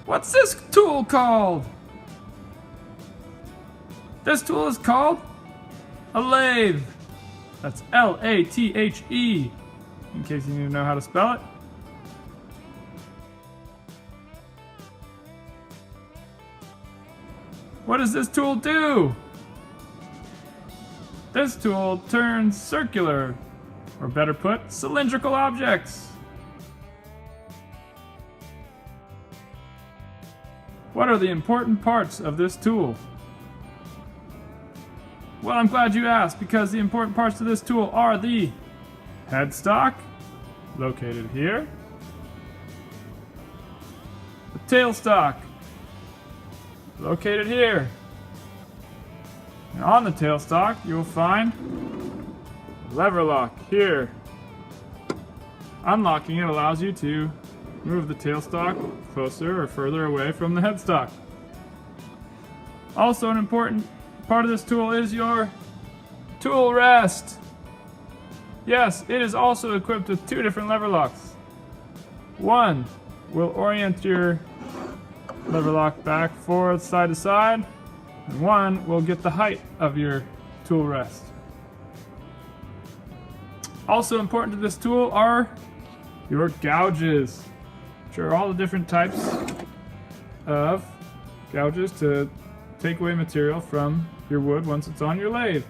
What's this tool called? This tool is called a lathe. That's L-A-T-H-E, in case you need to know how to spell it. What does this tool do? This tool turns circular, or better put, cylindrical objects. What are the important parts of this tool? Well, I'm glad you asked, because the important parts of this tool are the headstock, located here, the tailstock, located here, and on the tailstock you will find a lever lock here. Unlocking it allows you to move the tailstock closer or further away from the headstock. Also, an important part of this tool is your tool rest. Yes, it is also equipped with two different lever locks. One will orient your lever lock back, forward, side to side, and one will get the height of your tool rest. Also important to this tool are your gouges, which are all the different types of gouges to take away material from your wood once it's on your lathe.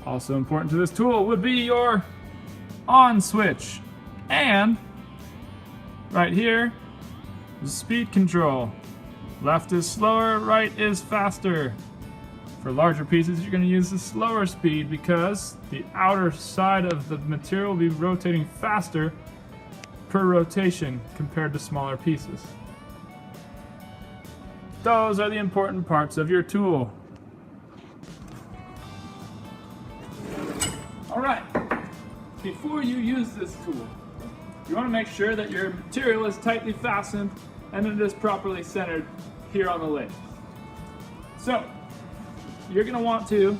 Also important to this tool would be your on switch, and right here is speed control. Left is slower, right is faster. For larger pieces, you're going to use the slower speed because the outer side of the material will be rotating faster per rotation compared to smaller pieces. Those are the important parts of your tool. Alright, before you use this tool, you want to make sure that your material is tightly fastened and it is properly centered here on the lathe. So, you're going to want to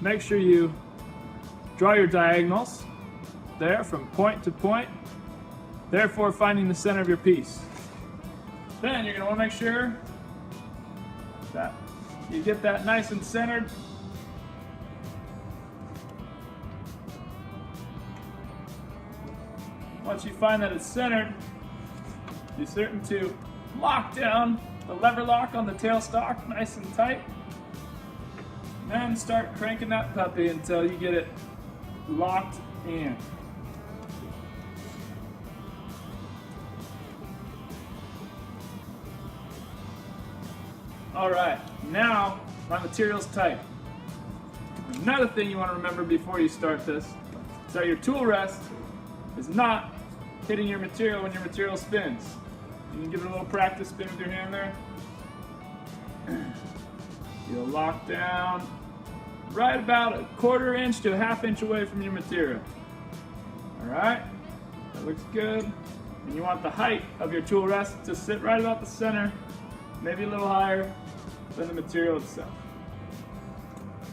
make sure you draw your diagonals there from point to point, therefore finding the center of your piece. Then you're going to want to make sure that you get that nice and centered. Once you find that it's centered, you're certain to lock down the lever lock on the tailstock nice and tight. And then start cranking that puppy until you get it locked in. Alright, now my material's tight. Another thing you want to remember before you start this is that your tool rest is not hitting your material when your material spins. You can give it a little practice spin with your hand there. You'll lock down right about a 1/4 inch to a 1/2 inch away from your material. Alright, that looks good. And you want the height of your tool rest to sit right about the center, maybe a little higher than the material itself.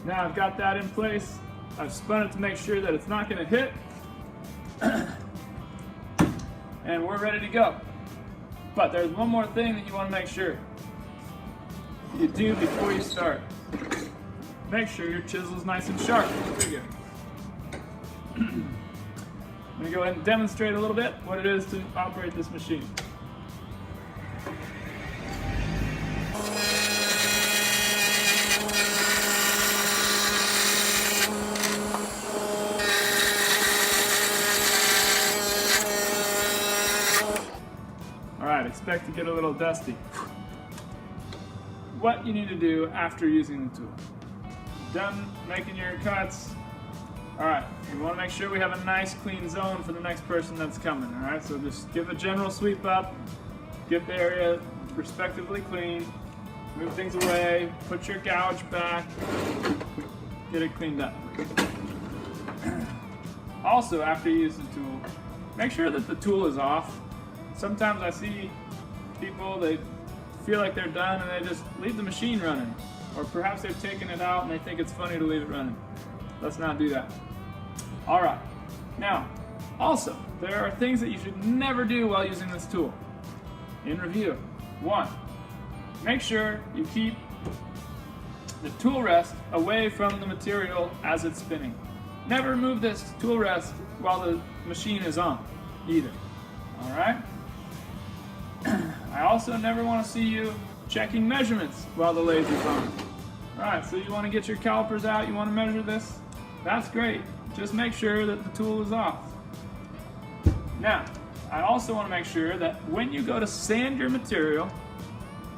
Now I've got that in place. I've spun it to make sure that it's not going to hit. And we're ready to go. But there's one more thing that you want to make sure you do before you start. Make sure your chisel is nice and sharp. There you go. I'm going to go ahead and demonstrate a little bit what it is to operate this machine. Alright, expect to get a little dusty. What you need to do after using the tool. Done making your cuts. Alright, we want to make sure we have a nice clean zone for the next person that's coming. Alright, so just give a general sweep up, get the area respectively clean, move things away, put your gouge back, get it cleaned up. Also, after you use the tool, make sure that the tool is off. Sometimes I see people, they feel like they're done and they just leave the machine running. Or perhaps they've taken it out and they think it's funny to leave it running. Let's not do that. Alright, now, also, there are things that you should never do while using this tool. In review, 1, make sure you keep the tool rest away from the material as it's spinning. Never remove this tool rest while the machine is on, either. Alright? I also never want to see you checking measurements while the lathe is on. Alright, so you want to get your calipers out, you want to measure this? That's great. Just make sure that the tool is off. Now, I also want to make sure that when you go to sand your material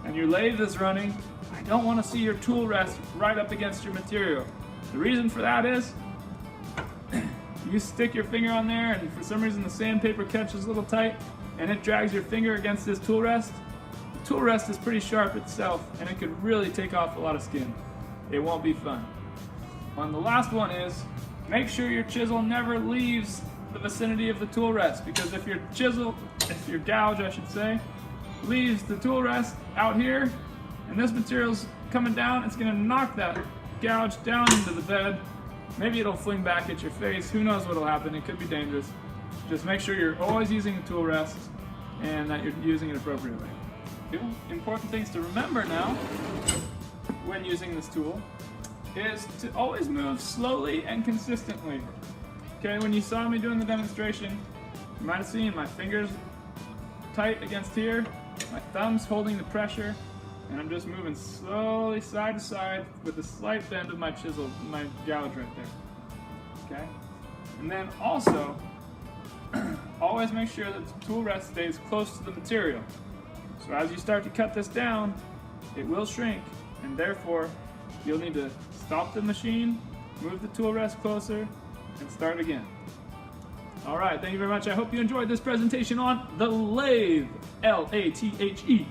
and your lathe is running, I don't want to see your tool rest right up against your material. The reason for that is you stick your finger on there and for some reason the sandpaper catches a little tight and it drags your finger against this tool rest. The tool rest is pretty sharp itself and it could really take off a lot of skin. It won't be fun. And the last one is make sure your chisel never leaves the vicinity of the tool rest, because if your gouge, I should say, leaves the tool rest out here and this material's coming down, it's going to knock that gouge down into the bed. Maybe it'll fling back at your face. Who knows what'll happen? It could be dangerous. Just make sure you're always using the tool rest and that you're using it appropriately. Two important things to remember now when using this tool is to always move slowly and consistently. Okay, when you saw me doing the demonstration, you might have seen my fingers tight against here, my thumbs holding the pressure, and I'm just moving slowly side to side with the slight bend of my chisel, my gouge right there. Okay? And then also, always make sure that the tool rest stays close to the material. So as you start to cut this down, it will shrink, and therefore you'll need to stop the machine, move the tool rest closer, and start again. Alright, thank you very much. I hope you enjoyed this presentation on the lathe, L-A-T-H-E.